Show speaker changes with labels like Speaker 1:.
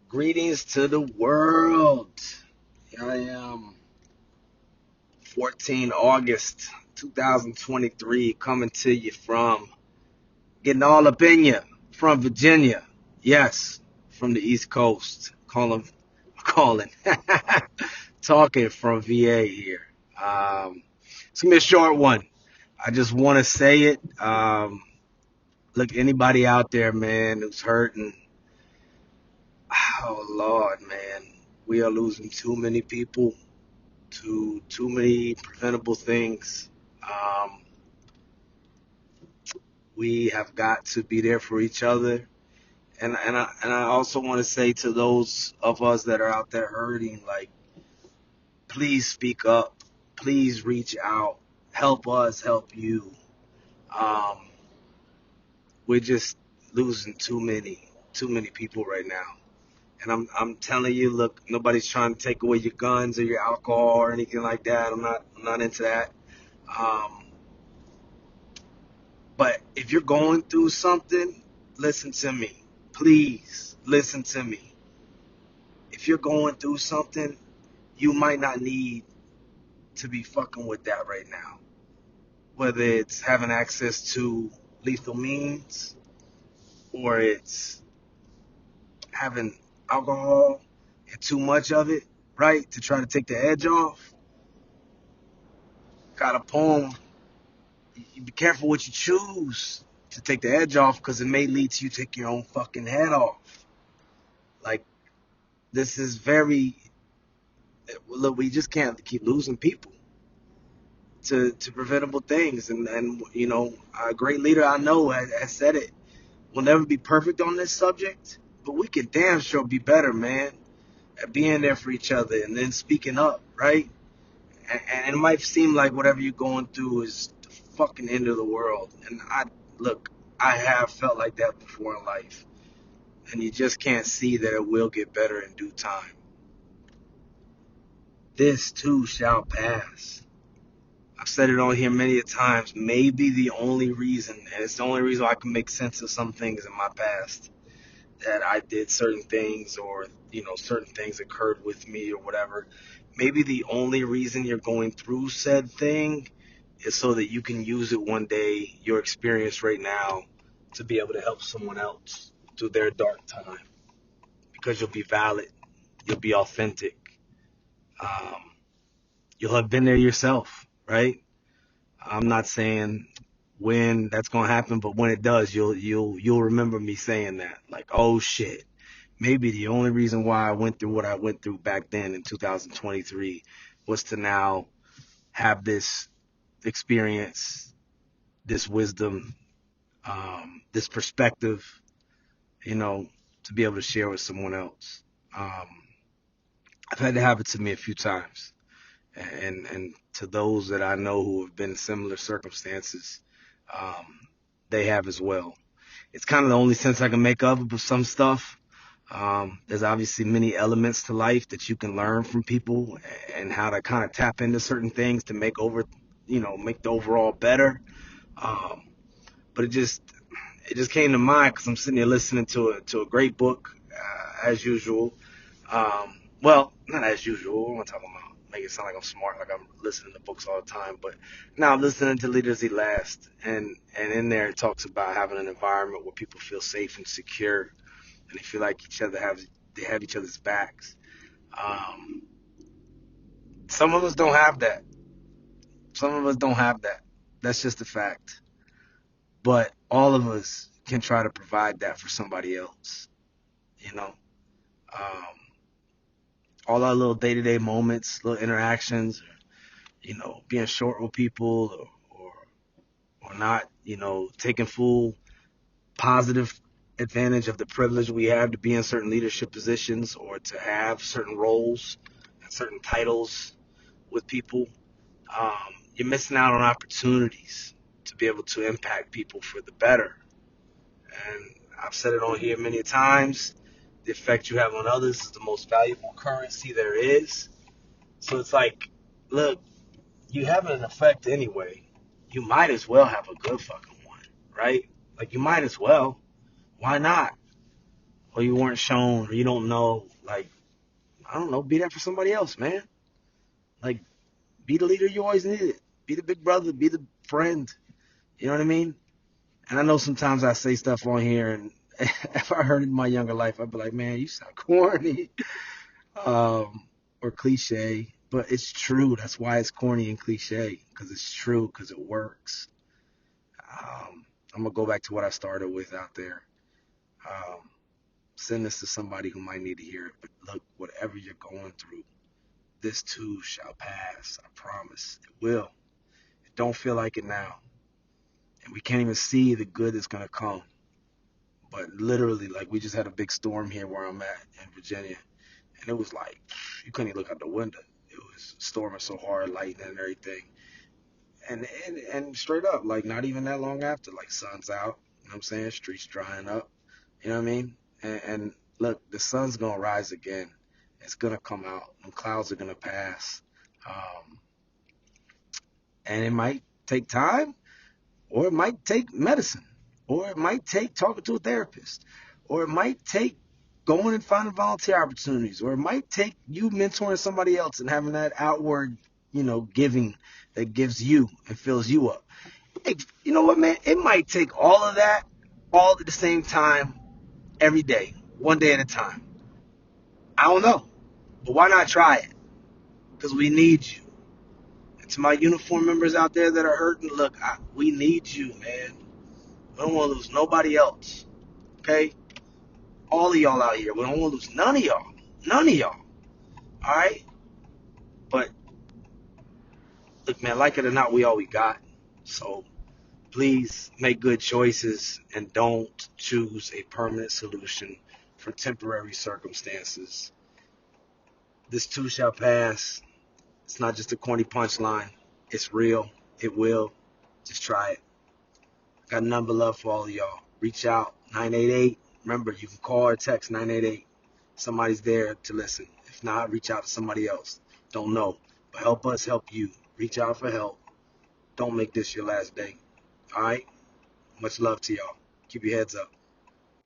Speaker 1: Greetings to the world. Here I am, 14 August 2023, coming to you from, getting all up in you, from Virginia. Yes, from the East Coast. Calling, talking from VA here. It's going to be a short one. I just want to say it. Look, anybody out there, man, who's hurting, oh, Lord, man, we are losing too many people to too many preventable things. Um, we have got to be there for each other. And I also want to say to those of us that are out there hurting, like, please speak up. Please reach out. Help us help you. Um, we're just losing too many people right now. And I'm telling you, look, nobody's trying to take away your guns or your alcohol or anything like that. I'm not into that. Um, But if you're going through something, listen to me. Please listen to me. If you're going through something, you might not need to be fucking with that right now. Whether it's having access to lethal means or it's having alcohol and too much of it, right? To try to take the edge off. Got a poem. You be careful what you choose to take the edge off because it may lead to you taking your own fucking head off. Like, this is very, look, we just can't keep losing people to preventable things. And you know, a great leader I know has said it. We'll never be perfect on this subject, but we can damn sure be better, man, at being there for each other and then speaking up, right? And it might seem like whatever you're going through is the fucking end of the world. And look, I have felt like that before in life. And you just can't see that it will get better in due time. This too shall pass. I've said it on here many a times. Maybe the only reason, and it's the only reason I can make sense of some things in my past, that I did certain things or, you know, certain things occurred with me or whatever. Maybe the only reason you're going through said thing is so that you can use it one day, your experience right now, to be able to help someone else through their dark time. Because you'll be valid, you'll be authentic, um, you'll have been there yourself, right? I'm not saying when that's gonna happen, but when it does, you'll remember me saying that. Like, oh shit, maybe the only reason why I went through what I went through back then in 2023 was to now have this experience, this wisdom, this perspective, you know, to be able to share with someone else. Um, I've had to happen to me a few times, and to those that I know who have been in similar circumstances, um, they have as well. It's kind of the only sense I can make of it with some stuff. There's obviously many elements to life that you can learn from people and how to kind of tap into certain things to make the overall better. Um, but it just came to mind because I'm sitting here listening to a great book as usual. Well, not as usual. What am I talking about? Make it sound like I'm smart, like I'm listening to books all the time. But now I'm listening to Leaders Eat Last, and in there it talks about having an environment where people feel safe and secure, and they feel like they have each other's backs. Um, some of us don't have that. Some of us don't have that. That's just a fact. But all of us can try to provide that for somebody else. You know, um, all our little day-to-day moments, little interactions, being short with people or not, taking full positive advantage of the privilege we have to be in certain leadership positions or to have certain roles and certain titles with people. You're missing out on opportunities to be able to impact people for the better. And I've said it on here many times. The effect you have on others is the most valuable currency there is. So it's like, look, you have an effect anyway. You might as well have a good fucking one, right? Like, you might as well. Why not? or you weren't shown, or you don't know, like, I don't know, be there for somebody else, man. Like, be the leader you always needed. Be the big brother, be the friend. You know what I mean? And I know sometimes I say stuff on here, and if I heard it in my younger life, I'd be like, man, you sound corny, or cliche. But it's true. That's why it's corny and cliche, because it's true, because it works. I'm going to go back to what I started with out there. Um, Send this to somebody who might need to hear it. But look, whatever you're going through, this too shall pass. I promise. It will. It don't feel like it now. And we can't even see the good that's going to come. But literally, like, we just had a big storm here where I'm at in Virginia. And it was like, you couldn't even look out the window. It was storming so hard, lightning and everything. And straight up, like, not even that long after, like, sun's out. You know what I'm saying? Streets drying up. You know what I mean? And look, the sun's going to rise again. It's going to come out. And clouds are going to pass. Um, and it might take time, or it might take medicine, or it might take talking to a therapist, or it might take going and finding volunteer opportunities, or it might take you mentoring somebody else and having that outward, giving that gives you and fills you up. Hey, you know what, man? It might take all of that all at the same time every day, one day at a time. I don't know, but why not try it? Because we need you. And to my uniform members out there that are hurting, look, we need you, man. We don't want to lose nobody else. Okay? All of y'all out here. We don't want to lose none of y'all. None of y'all. Alright? But look, man, like it or not, we all we got. So please make good choices and don't choose a permanent solution for temporary circumstances. This too shall pass. It's not just a corny punchline. It's real. It will. Just try it. Got nothing but love for all of y'all. Reach out. 988. Remember, you can call or text 988. Somebody's there to listen. If not, reach out to somebody else. Don't know. But help us help you. Reach out for help. Don't make this your last day. All right? Much love to y'all. Keep your heads up.